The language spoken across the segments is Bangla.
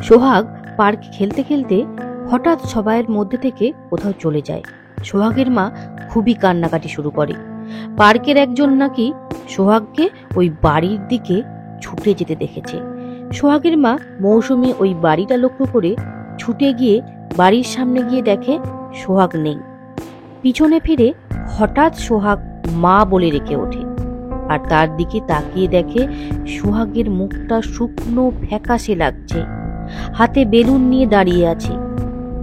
সোহাগ পার্কে খেলতে খেলতে হঠাৎ সবাইয়ের মধ্যে থেকে কোথাও চলে যায়। সোহাগের মা খুবই কান্নাকাটি শুরু করে। পার্কের একজন নাকি সোহাগকে ওই বাড়ির দিকে ছুটে যেতে দেখেছে। সোহাগের মা মৌসুমী ওই বাড়িটা লক্ষ্য করে ছুটে গিয়ে বাড়ির সামনে গিয়ে দেখে সোহাগ নেই। পিছনে ফিরে হঠাৎ সোহাগ মা বলে রেখে ওঠে, আর তার দিকে তাকিয়ে দেখে সোহাগের মুখটা শুকনো ফ্যাকাশে লাগছে, হাতে বেলুন নিয়ে দাঁড়িয়ে আছে।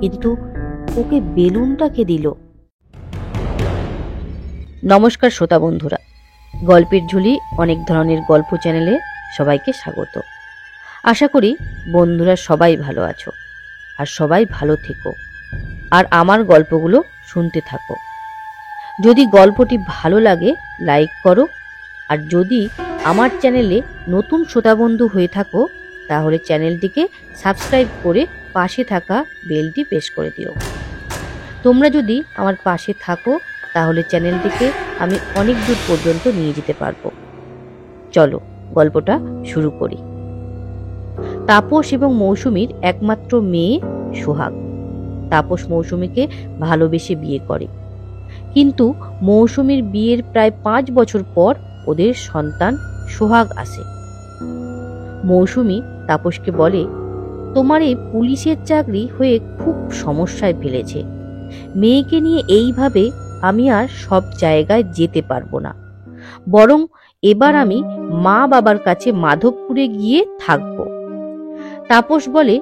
কিন্তু ওকে বেলুনটা কে দিল? নমস্কার শ্রোতা বন্ধুরা, গল্পের ঝুলি অনেক ধরনের গল্প চ্যানেলে সবাইকে স্বাগত। আশা করি বন্ধুরা সবাই ভালো আছো আর সবাই ভালো থেকো, আর আমার গল্পগুলো শুনতে থাকো। যদি গল্পটি ভালো লাগে লাইক করো, আর যদি আমার চ্যানেলে নতুন শ্রোতা বন্ধু হয়ে থাকো তাহলে চ্যানেলটিকে সাবস্ক্রাইব করে পাশে থাকা বেলটি প্রেস করে দিও। তোমরা যদি আমার পাশে থাকো তাহলে চ্যানেলটিকে আমি অনেক দূর পর্যন্ত নিয়ে যেতে পারবো। চলো গল্পটা শুরু করি। তাপস এবং মৌসুমীর একমাত্র মেয়ে সোহাগ। তাপস মৌসুমীকে ভালোবেসে বিয়ে করে, কিন্তু মৌসুমীর বিয়ের প্রায় 5 বছর পর ওদের সন্তান সোহাগ আসে। মৌসুমী তাপসকে বলে, তোমার এই পুলিশের চাকরি হয়ে খুব সমস্যায় ফেলেছে। মেয়েকে নিয়ে এইভাবে আমি আর সব জায়গায় যেতে পারবো না, বরং এবার আমি মা বাবার কাছে মাধবপুরে গিয়ে থাকবো। তাপস বলে,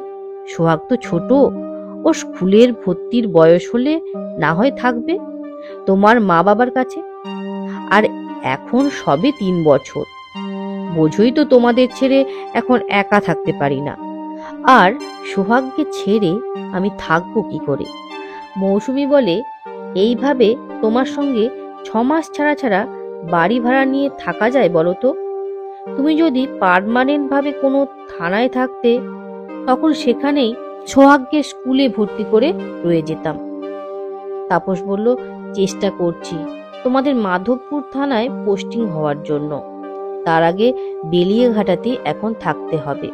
সোহাগ তো ছোট, ও স্কুলের ভর্তির বয়স হলে না হয় থাকবে তোমার মা বাবার কাছে, আর এখন সবে 3 বছর। বোঝই তো তোমাদের ছেড়ে এখন একা থাকতে পারি না, আর সোহাগকে ছেড়ে আমি থাকবো কি করে? মৌসুমী বলে, এইভাবে তোমার সঙ্গে 6 মাস ছাড়া ছাড়া বাড়ি ভাড়া নিয়ে থাকা যায় বলো তো? তুমি যদি পার্মানেন্ট ভাবে কোনো থানায় থাকতে তখন সেখানেই সোহাগকে স্কুলে ভর্তি করে রয়ে যেতাম। তাপস বলল, চেষ্টা করছি তোমাদের মাধবপুর থানায় পোস্টিং হওয়ার জন্য, তার আগে বেলিয়াঘাটাতে এখন থাকতে হবে।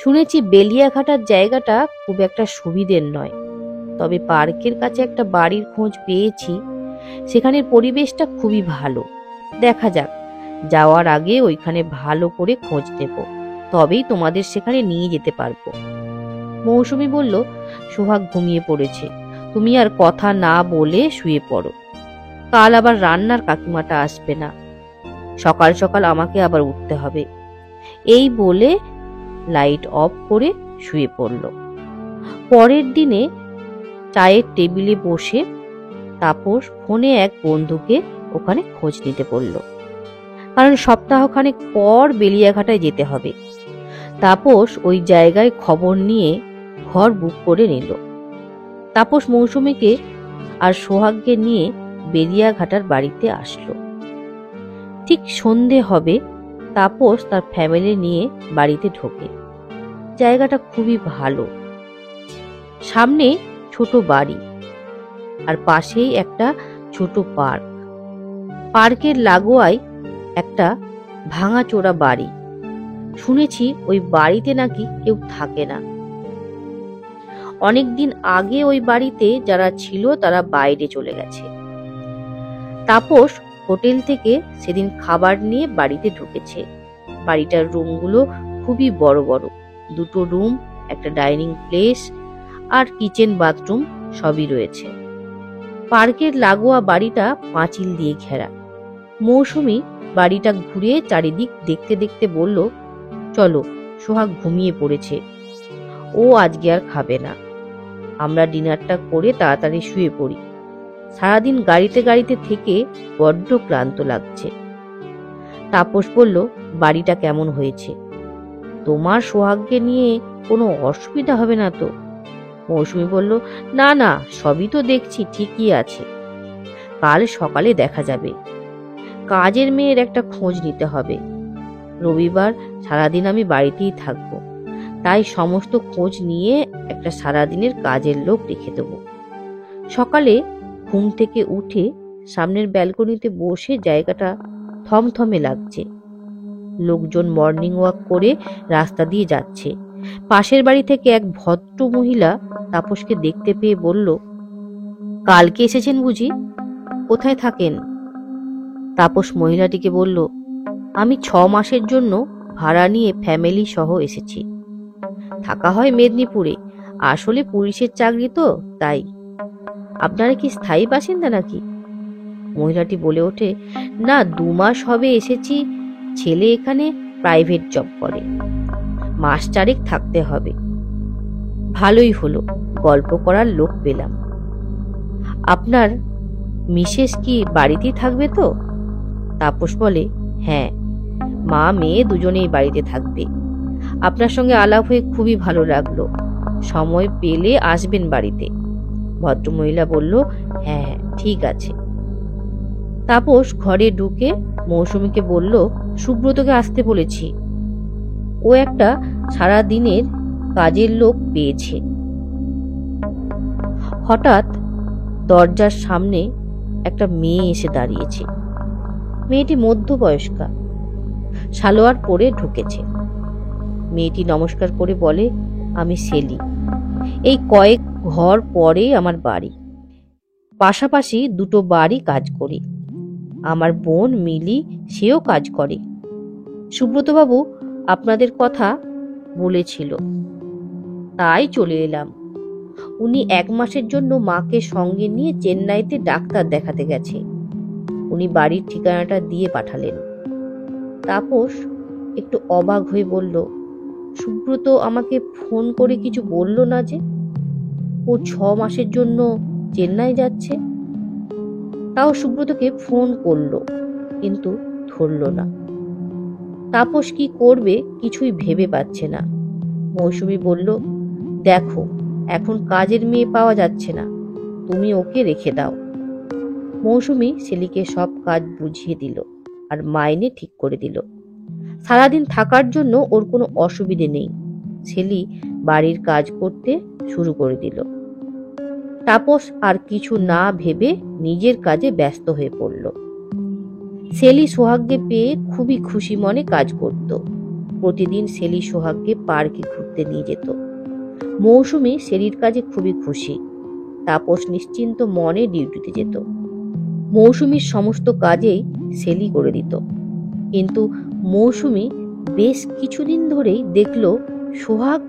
শুনেছি বেলিয়াঘাটার জায়গাটা খুব একটা সুবিধের নয়, তবে পার্কের কাছে একটা বাড়ির খোঁজ পেয়েছি, সেখানের পরিবেশটা খুবই ভালো। দেখা যাক, যাওয়ার আগে ওইখানে ভালো করে খোঁজ নেব, তবেই তোমাদের সেখানে নিয়ে যেতে পারবো। মৌসুমী বলল, সোহাগ ঘুমিয়ে পড়েছে, তুমি আর কথা না বলে শুয়ে পড়ো, কাল আবার রান্নার কাকিমাটা আসবে না, সকাল সকাল আমাকে আবার উঠতে হবে। এই বলে লাইট অফ করে শুয়ে পড়ল। পরের দিনে চায়ের টেবিলে বসে তাপস ফোনে এক বন্ধুকে ওখানে খোঁজ নিতে বলল, কারণ সপ্তাহখানেক পর বেলিয়াঘাটায় যেতে হবে। তাপস ওই জায়গায় খবর নিয়ে ঘর বুক করে নিল। তাপস মৌসুমীকে আর সোহাগকে নিয়ে বেলিয়াঘাটার বাড়িতে আসলো। ঠিক সন্ধে হবে, তাপস তার ফ্যামিলি নিয়ে বাড়িতে ঢোকে। জায়গাটা খুবই ভালো, সামনে ছোট বাড়ি আর পাশেই একটা ছোট পার্ক। পার্কের লাগোয়ায় একটা ভাঙাচোরা বাড়ি। শুনেছি ওই বাড়িতে নাকি কেউ থাকে না। অনেকদিন আগে ওই বাড়িতে যারা ছিল তারা বাইরে চলে গেছে। তাপস হোটেল থেকে সেদিন খাবার নিয়ে বাড়িতে ঢুকেছে। বাড়িটার রুমগুলো খুবই বড় বড়, 2টো রুম, একটা ডাইনিং প্লেস আর কিচেন বাথরুম সবই রয়েছে। পার্কের লাগোয়া বাড়িটা পাঁচিল দিয়ে ঘেরা। মৌসুমী বাড়িটা ঘুরে চারিদিক দেখতে দেখতে বলল, চলো, সোহাগ ঘুমিয়ে পড়েছে, ও আজকে আর খাবে না, আমরা ডিনারটা করে তাড়াতাড়ি শুয়ে পড়ি। সারাদিন গাড়িতে গাড়িতে থেকে বড্ড ক্লান্ত লাগছে। তাপস বলল, বাড়িটা কেমন হয়েছে? তোমার সোহাগকে নিয়ে কোনো অসুবিধা হবে না তো? মৌসুমী বলল, না না, সবই তো দেখছি ঠিকই আছে, কাল সকালে দেখা যাবে। কাজের মেয়ের একটা খোঁজ নিতে হবে। রবিবার সারাদিন আমি বাড়িতেই থাকবো, তাই সমস্ত খোঁজ নিয়ে একটা সারাদিনের কাজের লোক রেখে দেবো। সকালে ঘুম থেকে উঠে সামনের ব্যালকনিতে বসে জায়গাটা থমথমে লাগছে। লোকজন মর্নিং ওয়াক করে রাস্তা দিয়ে যাচ্ছে, পাশের বাড়ি থেকে এক ভদ্র মহিলা তাপসকে দেখতে পেয়ে বলল, কালকে এসেছেন বুঝি? কোথায় থাকেন? তাপস মহিলাটিকে বলল, আমি 6 মাসের জন্য ভাড়া নিয়ে ফ্যামিলি সহ এসেছি। থাকা হয় মেদিনীপুরে, আসলে পুলিশের চাকরি তো তাই। আপনারা কি স্থায়ী বাসিন্দা নাকি? মহিলাটি বলে ওঠে, না, 2 মাস হবে এসেছি। ছেলে এখানে প্রাইভেট জব করে, মাস 4 থাকতে হবে। ভালোই হলো, গল্প করার লোক পেলাম। আপনার মিসেস কি বাড়িতেই থাকবে তো? তাপস বলে, হ্যাঁ, মা মেয়ে দুজনেই বাড়িতে থাকবে। আপনার সঙ্গে আলাপ হয়ে খুবই ভালো লাগলো, সময় পেলে আসবেন বাড়িতে। ভদ্রমহিলা বলল, হ্যাঁ ঠিক আছে। তাপস ঘরে ঢুকে মৌসুমীকে বলল, সুব্রতকে আসতে বলেছি, ও একটা সারা দিনের কাজের লোক পেয়েছে। হঠাৎ দরজার সামনে একটা মেয়ে এসে দাঁড়িয়েছে। মেয়েটি মধ্যবয়স্কা, সালোয়ার পরে ঢুকেছে। মেয়েটি নমস্কার করে বলে, আমি সেলি, এই কয়েক ঘর পরে আমার বাড়ি, পাশাপাশি 2টো বাড়ি কাজ করি। আমার বোন মিলি, সেও কাজ করে। সুব্রতবাবু আপনাদের কথা বলেছিল, তাই চলে এলাম। উনি 1 মাসের জন্য মাকে সঙ্গে নিয়ে চেন্নাইতে ডাক্তার দেখাতে গেছে। উনি বাড়ির ঠিকানাটা দিয়ে পাঠালেন। তাপস একটু অবাক হয়ে বলল, সুব্রত আমাকে ফোন করে কিছু বলল না যে ও 6 মাসের জন্য চেন্নাই যাচ্ছে? তাও সুব্রতকে ফোন করলো, কিন্তু ধরল না। তাপস কি করবে কিছুই ভেবে পাচ্ছে না। মৌসুমী বলল, দেখো, এখন কাজের মেয়ে পাওয়া যাচ্ছে না, তুমি ওকে রেখে দাও। মৌসুমী সেলিকে সব কাজ বুঝিয়ে দিল আর মাইনে ঠিক করে দিল। সারাদিন থাকার জন্য ওর কোনো অসুবিধে নেই। সেলি বাড়ির কাজ করতে শুরু করে দিল। তাপস আর কিছু না ভেবে নিজের কাজে ব্যস্ত হয়ে পড়ল। সেলি সোহাগকে পেয়ে খুবই খুশি মনে কাজ করত। প্রতিদিন সেলি সোহাগকে পার্কে ঘুরতে নিয়ে যেত। মৌসুমী সেলির কাজে খুবই খুশি। তাপস নিশ্চিন্ত মনে ডিউটিতে যেত। মৌসুমীর সমস্ত কাজেই সেলি করে দিত। কিন্তু মৌসুমী বেশ কিছুদিন ধরেই দেখল সোহাগ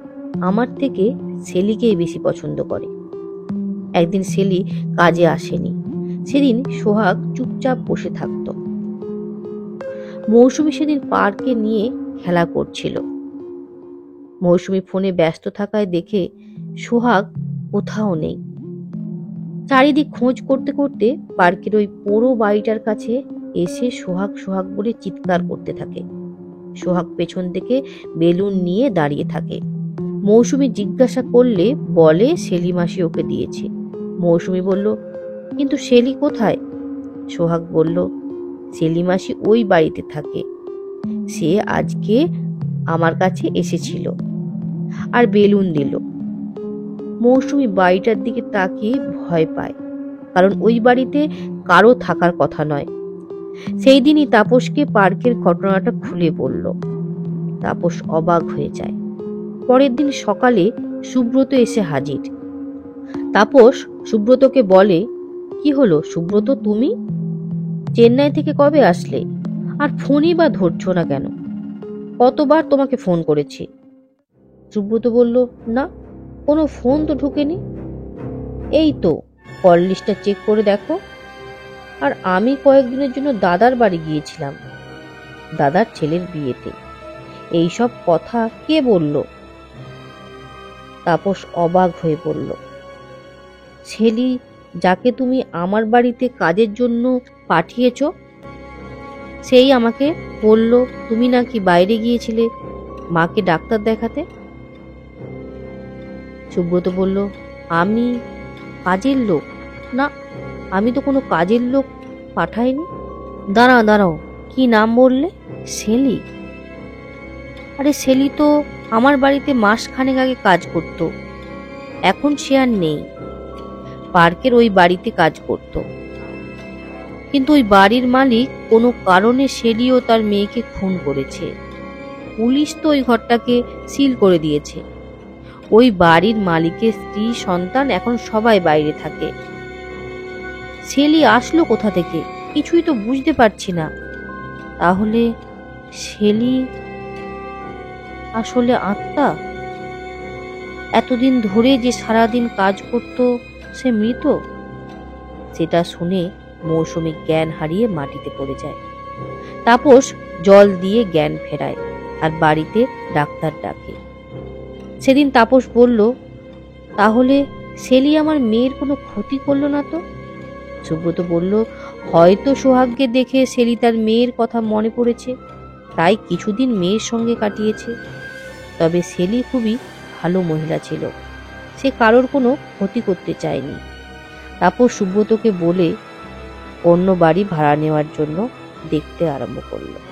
আমার থেকে সেলিকেই বেশি পছন্দ করে। একদিন সেলি কাজে আসেনি। সেদিন সোহাগ চুপচাপ বসে থাকত। মৌসুমী সেদিন পার্কে নিয়ে খেলা করছিল। মৌসুমী ফোনে ব্যস্ত থাকায় দেখে সোহাগ কোথাও নেই। চারিদিক খোঁজ করতে করতে পার্কের ওই পুরো বাড়িটার কাছে এসে সোহাগ সোহাগ বলে চিৎকার করতে থাকে। সোহাগ পেছন থেকে বেলুন নিয়ে দাঁড়িয়ে থাকে। মৌসুমী জিজ্ঞাসা করলে বলে সেলি মাসি ওকে দিয়েছে। মৌসুমী বলল, কিন্তু সেলি কোথায়? সোহাগ বলল, সেলি মাসি ওই বাড়িতে থাকে, সে আজকে আমার কাছে এসেছিল আর বেলুন দিল। মৌসুমী বাড়িটার দিকে তাকিয়ে ভয় পায়, কারণ ওই বাড়িতে কারো থাকার কথা নয়। সেই দিনই তাপসকে পার্কের ঘটনাটা খুলে বলল। তাপস অবাক হয়ে যায়। পরের দিন সকালে সুব্রত এসে হাজির। তাপস সুব্রতকে বলে, কি হলো সুব্রত, তুমি চেন্নাই থেকে কবে আসলে? আর ফোনই বা ধরছো না কেন? কতবার তোমাকে ফোন করেছি। সুব্রত বলল, না, কোনো ফোন তো ঢোকেনি। এই তো কল লিস্টটা চেক করে দেখো। আর আমি কয়েকদিনের জন্য দাদার বাড়ি গিয়েছিলাম, দাদার ছেলের বিয়েতে। এইসব কথা কে বলল? তাপস অবাক হয়ে বলল, ছেলি যাকে তুমি আমার বাড়িতে কাজের জন্য পাঠিয়েছ, সেই আমাকে বলল তুমি নাকি বাইরে গিয়েছিলে মাকে ডাক্তার দেখাতে। সুব্রত বলল, আমি কাজের লোক? না, আমি তো কোনো কাজের লোক পাঠাইনি। দাঁড়াও দাঁড়াও, কি নাম বললে? সেলি? আরে সেলি তো আমার বাড়িতে মাসখানেক আগে কাজ করত, এখন সে আর নেই। পার্কের ওই বাড়িতে কাজ করত, কিন্তু ওই বাড়ির মালিক কোনো কারণে সেলি ও তার মেয়েকে খুন করেছে। পুলিশ তো ওই ঘরটাকে সিল করে দিয়েছে। ওই বাড়ির মালিকের স্ত্রী সন্তান এখন সবাই বাইরে থাকে। শেলি আসলো কোথা থেকে কিছুই তো বুঝতে পারছি না। তাহলে শেলি আসলে আত্মা? এতদিন ধরে যে সারাদিন কাজ করত সে মৃত? সেটা শুনে মৌসুমী জ্ঞান হারিয়ে মাটিতে পড়ে যায়। তাপস জল দিয়ে জ্ঞান ফেরায় আর বাড়িতে ডাক্তার ডাকে। সেদিন তাপস বলল, তাহলে শেলি আমার মেয়ের কোনো ক্ষতি করলো না তো? সুব্রত বলল, হয়তো সোহাগকে দেখে শেলি তার মেয়ের কথা মনে পড়েছে, তাই কিছুদিন মেয়ের সঙ্গে কাটিয়েছে। তবে শেলি খুবই ভালো মহিলা ছিল, সে কারোর কোনো ক্ষতি করতে চায়নি। তারপর সুব্রতকে বলে অন্য বাড়ি ভাড়া নেওয়ার জন্য দেখতে আরম্ভ করলো।